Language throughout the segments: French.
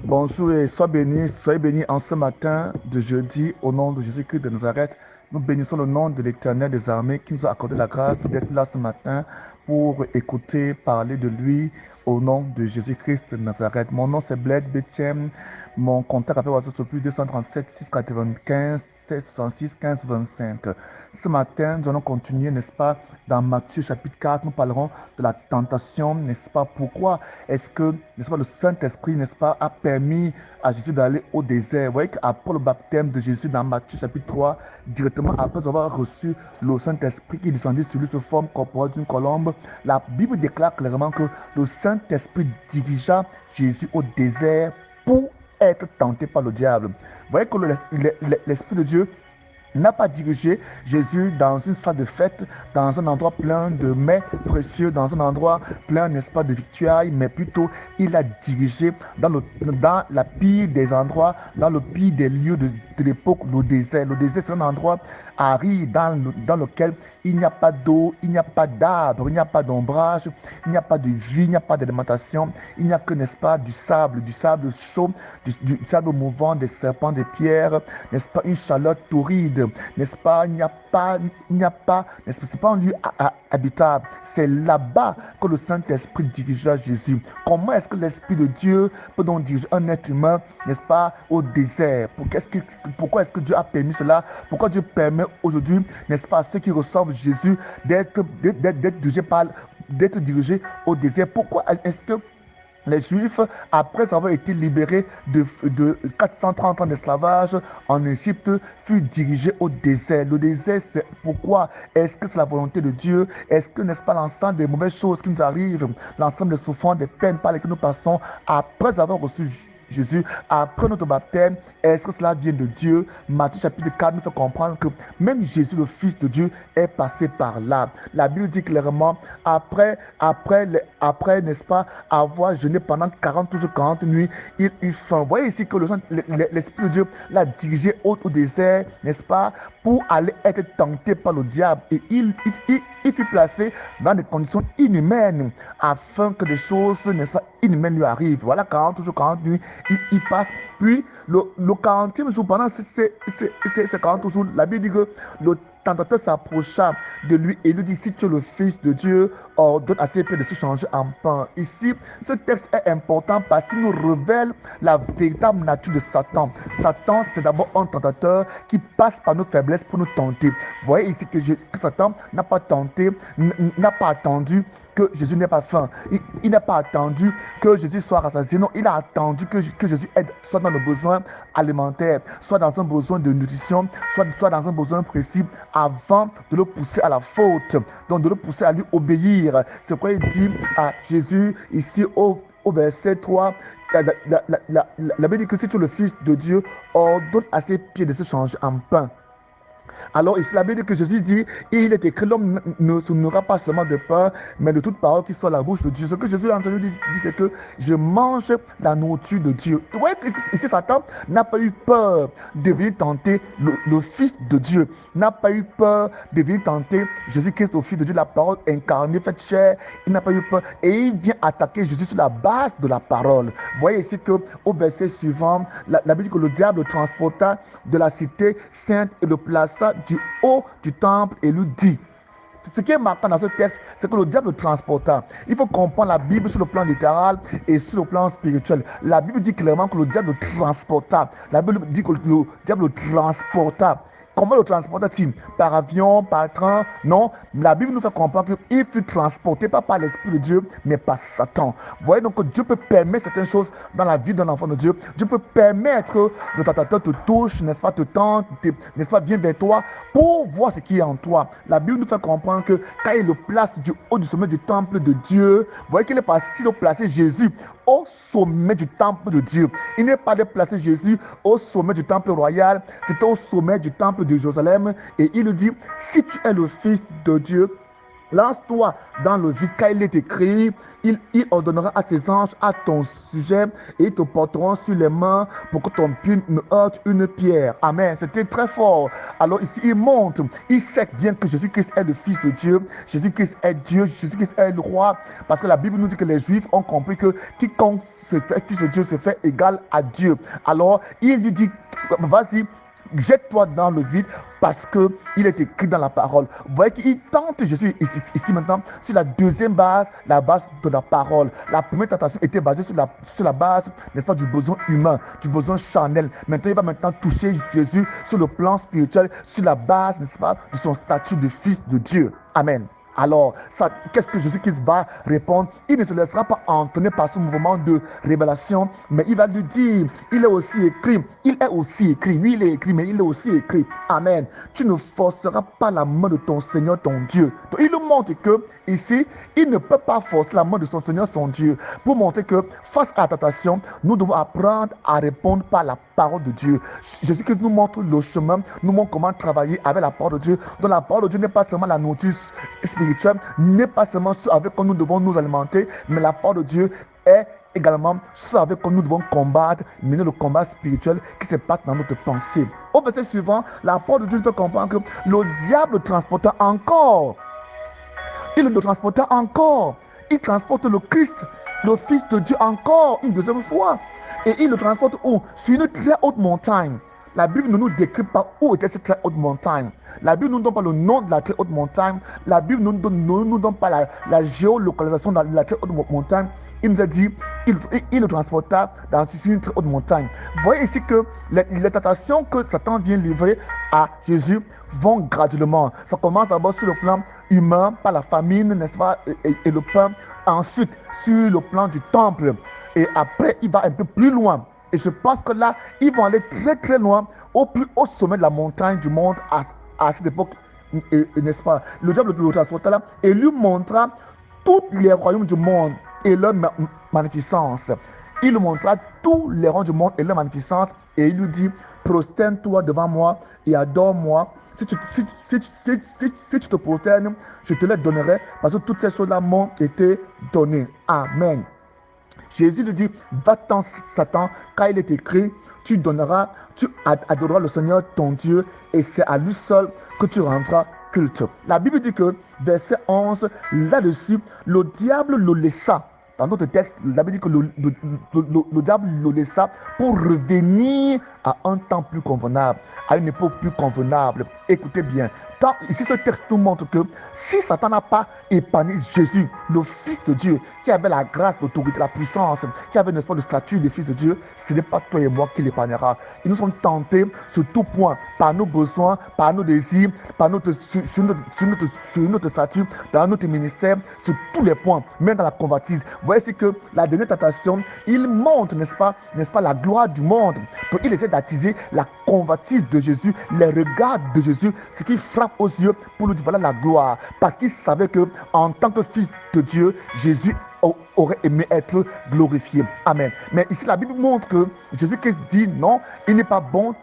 Bonjour et soyez bénis en ce matin de jeudi au nom de Jésus-Christ de Nazareth. Nous bénissons le nom de l'Éternel des armées qui nous a accordé la grâce d'être là ce matin pour écouter parler de lui au nom de Jésus-Christ de Nazareth. Mon nom c'est Bled Bethem. Mon contact appelle WhatsApp sur plus 237 695 766 15 25. Ce matin, nous allons continuer, n'est-ce pas, dans Matthieu chapitre 4, nous parlerons de la tentation, n'est-ce pas? Pourquoi est-ce que, n'est-ce pas, le Saint-Esprit, n'est-ce pas, a permis à Jésus d'aller au désert? Vous voyez qu'après le baptême de Jésus dans Matthieu chapitre 3, directement après avoir reçu le Saint-Esprit qui descendit sur lui sous forme corporelle d'une colombe, la Bible déclare clairement que le Saint-Esprit dirigea Jésus au désert pour être tenté par le diable. Vous voyez que l'Esprit de Dieu n'a pas dirigé Jésus dans une salle de fête, dans un endroit plein de mets précieux, dans un endroit plein, n'est-ce pas, de victuailles, mais plutôt il a dirigé dans la pire des endroits, dans le pire des lieux de l'époque, le désert. Le désert, c'est un endroit aride dans lequel il n'y a pas d'eau, il n'y a pas d'arbre, il n'y a pas d'ombrage, il n'y a pas de vie, il n'y a pas d'alimentation, il n'y a que, n'est-ce pas, du sable chaud, du sable mouvant, des serpents, des pierres, n'est-ce pas, une chaleur torride, n'est-ce pas, il n'y a pas, n'est-ce pas, c'est pas un lieu habitable. C'est là-bas que le Saint-Esprit dirigea Jésus. Comment est-ce que l'Esprit de Dieu peut donc diriger un être humain, n'est-ce pas, au désert? Pourquoi est-ce que Dieu a permis cela? Pourquoi Dieu permet aujourd'hui, n'est-ce pas, à ceux qui reçoivent Jésus d'être dirigés au désert? Pourquoi est-ce que les Juifs, après avoir été libérés de 430 ans d'esclavage en Égypte, furent dirigés au désert? Le désert, c'est pourquoi? Est-ce que c'est la volonté de Dieu? Est-ce que, n'est-ce pas, l'ensemble des mauvaises choses qui nous arrivent, l'ensemble des souffrances, des peines par lesquelles nous passons, après avoir reçu Jésus, après notre baptême, est-ce que cela vient de Dieu? Matthieu chapitre 4 nous fait comprendre que même Jésus, le Fils de Dieu, est passé par là. La Bible dit clairement, après, n'est-ce pas, avoir jeûné pendant 40 jours, 40 nuits, il eut faim. Vous voyez ici que l'Esprit de Dieu l'a dirigé au désert, n'est-ce pas, pour aller être tenté par le diable. Et il fut placé dans des conditions inhumaines afin que des choses, n'est-ce pas, inhumaines lui arrivent. Voilà, 40 jours, 40 nuits, il passe. Puis, le 40e jour, pendant ces 40 jours, la Bible dit que le tentateur s'approcha de lui et lui dit: si tu es le Fils de Dieu, ordonne à ses pieds de se changer en pain. Ici, ce texte est important parce qu'il nous révèle la véritable nature de Satan. Satan, c'est d'abord un tentateur qui passe par nos faiblesses pour nous tenter. Vous voyez ici que Satan n'a pas tenté, n'a pas attendu que Jésus n'ait pas faim. Il n'a pas attendu que Jésus soit rassasié. Non, il a attendu que Jésus aide, soit dans le besoin alimentaire, soit dans un besoin de nutrition, soit dans un besoin précis, avant de le pousser à la faute. Donc de le pousser à lui obéir. C'est pourquoi il dit à Jésus, ici au verset 3, la Bible dit que si tu es le Fils de Dieu, ordonne à ses pieds de se changer en pain. Alors ici la Bible dit que Jésus dit, il est écrit, l'homme ne se nourrira pas seulement de pain, mais de toute parole qui sort de la bouche de Dieu. Ce que Jésus a entendu dire, c'est que je mange la nourriture de Dieu. Vous voyez que ici Satan n'a pas eu peur de venir tenter le Fils de Dieu, n'a pas eu peur de venir tenter Jésus-Christ, au Fils de Dieu, la parole incarnée, faite chair. Il n'a pas eu peur et il vient attaquer Jésus sur la base de la parole. Vous voyez ici qu'au verset suivant, la Bible dit que le diable le transporta de la cité sainte et le plaça du haut du temple et lui dit. Ce qui est marquant dans ce texte, c'est que le diable le transporta. Il faut comprendre la Bible sur le plan littéral et sur le plan spirituel. La Bible dit clairement que le diable le transporta. La Bible dit que le diable le transporta. Comment le transporta-t-il? Par avion, par train? Non. La Bible nous fait comprendre qu'il fut transporté pas par l'Esprit de Dieu, mais par Satan. Vous voyez donc que Dieu peut permettre certaines choses dans la vie d'un enfant de Dieu. Dieu peut permettre que le tentateur te touche, n'est-ce pas, te tente, n'est-ce pas, vient vers toi pour voir ce qui est en toi. La Bible nous fait comprendre que quand il le place du haut du sommet du temple de Dieu, vous voyez qu'il est parti de placer Jésus au sommet du temple de Dieu. Il n'est pas de placer Jésus au sommet du temple royal, c'était au sommet du temple de Jérusalem. Et il lui dit, si tu es le Fils de Dieu, lance-toi dans le vide, car il est écrit, il ordonnera à ses anges à ton sujet et ils te porteront sur les mains pour que ton pied ne heurte une pierre. Amen. C'était très fort. Alors ici, il montre, il sait bien que Jésus-Christ est le Fils de Dieu, Jésus-Christ est Dieu, Jésus-Christ est le roi, parce que la Bible nous dit que les Juifs ont compris que quiconque fils de Dieu se fait égal à Dieu. Alors, il lui dit, vas-y, jette-toi dans le vide parce que il est écrit dans la parole. Vous voyez qu'il tente Jésus ici maintenant sur la deuxième base, la base de la parole. La première tentation était basée sur la base, n'est-ce pas, du besoin humain, du besoin charnel. Maintenant, il va maintenant toucher Jésus sur le plan spirituel, sur la base, n'est-ce pas, de son statut de fils de Dieu. Amen. Alors, qu'est-ce que Jésus-Christ va répondre? Il ne se laissera pas entraîner par ce mouvement de révélation, mais il va lui dire, il est aussi écrit, oui, il est écrit, mais il est aussi écrit. Amen. Tu ne forceras pas la main de ton Seigneur, ton Dieu. Donc, il nous montre que, ici, il ne peut pas forcer la main de son Seigneur, son Dieu, pour montrer que, face à la tentation, nous devons apprendre à répondre par la parole de Dieu. Jésus-Christ nous montre le chemin, nous montre comment travailler avec la parole de Dieu. Donc, la parole de Dieu n'est pas seulement la notice spirituelle, n'est pas seulement ce avec quoi nous devons nous alimenter, mais la parole de Dieu est également ce avec quoi nous devons combattre, mener le combat spirituel qui se passe dans notre pensée. Au verset suivant, la parole de Dieu nous fait comprendre que le diable transporta encore. Il le transporta encore. Il transporte le Christ, le Fils de Dieu, encore une deuxième fois. Et il le transporte où? Sur une très haute montagne. La Bible ne nous décrit pas où était cette très haute montagne. La Bible ne nous donne pas le nom de la très haute montagne. La Bible ne nous donne pas la géolocalisation de la très haute montagne. Il nous a dit, il le transporta dans une très haute montagne. Vous voyez ici que les tentations que Satan vient livrer à Jésus vont graduellement. Ça commence d'abord sur le plan humain, par la famine, n'est-ce pas, et le pain. Ensuite, sur le plan du temple. Et après, il va un peu plus loin. Et je pense que là, ils vont aller très très loin, au plus haut sommet de la montagne du monde à cette époque, n'est-ce pas? Le diable le transporta là et lui montra tous les royaumes du monde et leur magnificence. Il lui montra tous les royaumes du monde et leur magnificence et il lui dit, prosterne-toi devant moi et adore-moi. Si tu te prosternes, je te les donnerai parce que toutes ces choses-là m'ont été données. Amen. Jésus lui dit, va-t'en Satan, car il est écrit, tu adoreras le Seigneur ton Dieu et c'est à lui seul que tu rendras culte. La Bible dit que, verset 11, là-dessus, le diable le laissa. Dans notre texte, la Bible dit que le diable le laissa pour revenir à un temps plus convenable, à une époque plus convenable. Écoutez bien, ici ce texte nous montre que si Satan n'a pas épargné Jésus, le Fils de Dieu, qui avait la grâce, l'autorité, la puissance, qui avait, n'est-ce pas, le statut de Fils de Dieu, ce n'est pas toi et moi qui l'épargnera. Et nous sommes tentés sur tout point, par nos besoins, par nos désirs, sur notre statut, dans notre ministère, sur tous les points, même dans la convoitise. Vous voyez, c'est que la dernière tentation, il montre, n'est-ce pas, la gloire du monde. Donc il essaie d'attiser la convoitise de Jésus, les regards de Jésus, ce qui frappe aux yeux pour nous dire voilà la gloire. Parce qu'il savait que en tant que fils de Dieu, Jésus aurait aimé être glorifié. Amen. Mais ici la Bible montre que Jésus-Christ dit non, il n'est pas bon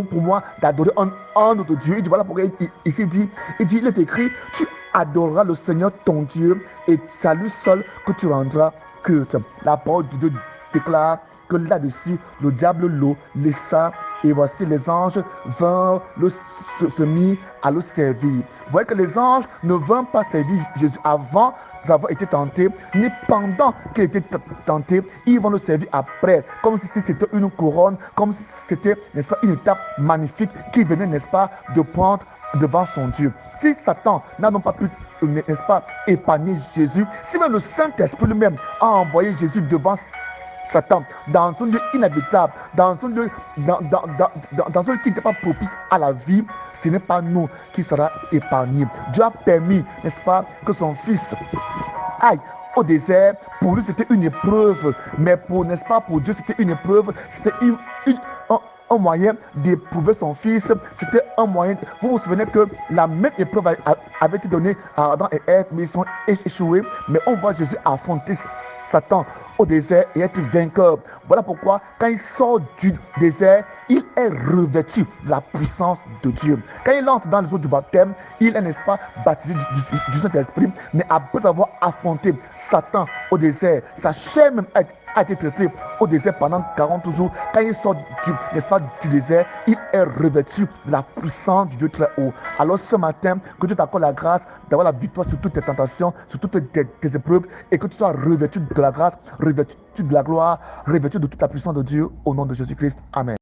pour moi d'adorer un autre Dieu. Il dit voilà pourquoi il est écrit, tu adoreras le Seigneur ton Dieu et c'est à lui seul que tu rendras culte. La parole de Dieu déclare que là-dessus, le diable le laissa et voici les anges vinrent se mit à le servir. Vous voyez que les anges ne vinrent pas servir Jésus avant d'avoir été tentés, ni pendant qu'il était tenté, ils vont le servir après, comme si c'était une couronne, comme si c'était, n'est-ce pas, une étape magnifique qui venait, n'est-ce pas, de prendre devant son Dieu. Si Satan n'a donc pas pu, n'est-ce pas, épargner Jésus, si même le Saint-Esprit lui-même a envoyé Jésus devant Satan, dans un lieu inhabitable, dans un lieu qui n'était pas propice à la vie, ce n'est pas nous qui sera épargné. Dieu a permis, n'est-ce pas, que son fils aille au désert. Pour lui, c'était une épreuve, mais n'est-ce pas, pour Dieu, c'était une épreuve, c'était un moyen d'éprouver son fils, c'était un moyen. Vous vous souvenez que la même épreuve avait été donnée à Adam et Ève, mais ils sont échoués. Mais on voit Jésus affronter Satan au désert et être vainqueur. Voilà pourquoi quand il sort du désert, il est revêtu de la puissance de Dieu. Quand il entre dans les eaux du baptême, il est, n'est-ce pas, baptisé du Saint-Esprit, mais après avoir affronté Satan au désert, sa chair même a été traité au désert pendant 40 jours. Quand il sort du désert, il est revêtu de la puissance du Dieu très haut. Alors ce matin, que Dieu t'accorde la grâce d'avoir la victoire sur toutes tes tentations, sur toutes tes épreuves, et que tu sois revêtu de la grâce, revêtu de la gloire, revêtu de toute la puissance de Dieu, au nom de Jésus-Christ. Amen.